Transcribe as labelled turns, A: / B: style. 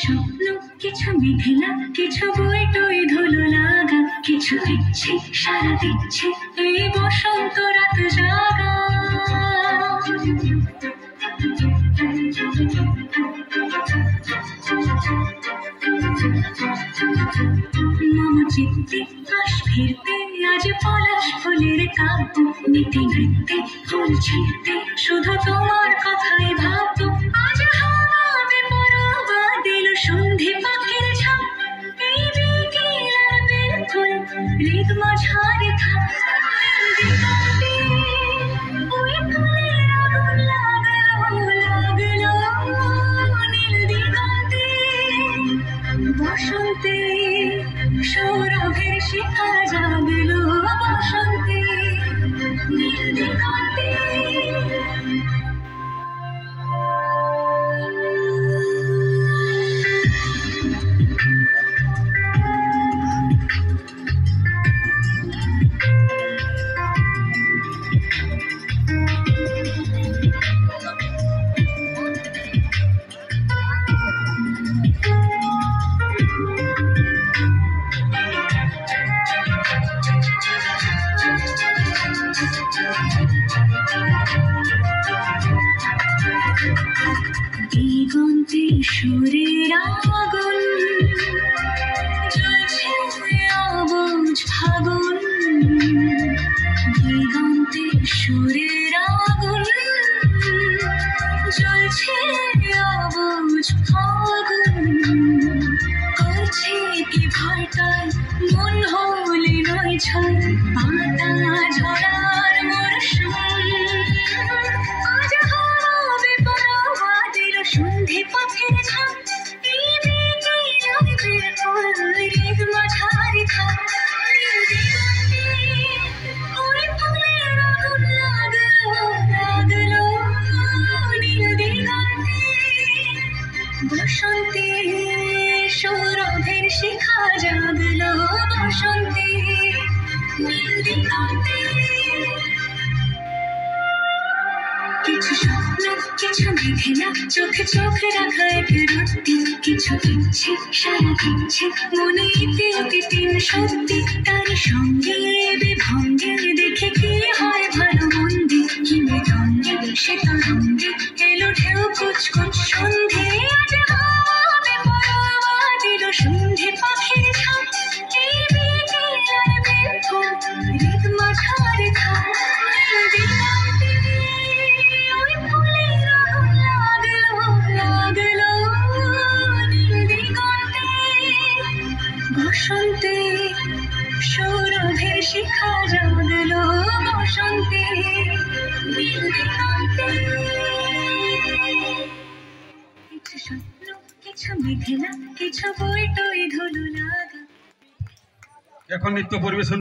A: স্বপ্ন কিছু মেঘলা কিছু বই টই ধুলো লাগা কিছু ইচ্ছে সারা দিচ্ছে এই বসন্ত রাত জাগা মামা চিত্তে পাশ ফিরতে আজ পলাশ ফুলের কাব্য নীতি নৃত্যে ফুল ছিঁড়তে শুধু তোমার কথাই ভাবতো আজ হাওয়া বেপরোয়া দিল সন্ধে পাখির ঝাঁক এই বিকেল আর বেলফুল হৃদ মাঝারে থাক দিগন্তে ওই ফুলের আগুন লাগলো নীল দিগন্তে বসন্তে সৌরভের শিখা জাগলো বসন্তে নীল দিগন্তে দিগন্তে সুরের আগুন জ্বলছে অবুঝ ফাগুন দিগন্তে সুরের আগুন জ্বলছে অবুঝ ফাগুন করছে কি ভয়টায় মন হলে নয় ছল পাতা ঝরার মরশুম আজ হাওয়া বেপরোয়া দিল সন্ধে পথের ঝাঁক এই বিকেল আর বেলফুল হৃদ মাঝারে থাক দিগন্তে ওই ফুলের আগুন লাগলো নীল দিগন্তে বসন্তে সৌরভের শিখা জাগলো বসন্তে নীল দিগন্তে কিছু স্বপ্ন কিছু মেঘলা চোখে চোখ রাখা এক রুটি কিছু ইচ্ছে সারা দিচ্ছে মনে ইতি অতি তিন সত্যি তার সঙ্গে বিভঙ্গে দেখে কি হয় ভালো মন্দে কি মৃদঙ্গে সে তরঙ্গে এলো ঢেউ কুচকুচ সন্ধে আজ হাওয়া বেপরোয়া দিল সন্ধে পাখির ঝাঁক এই বিকেল আর বেলফুল হৃদ মাঝারে থাক দিগন্তে ওই ফুলের আগুন লাগলো নীল দিগন্তে বসন্তে সৌরভের শিখা জাগলো বসন্তে নীল দিগন্তে কিছু স্বপ্ন কিছু মেঘলা কিছু বই টই ধুলো লাগা।
B: এখন নৃত্য পরিবেশন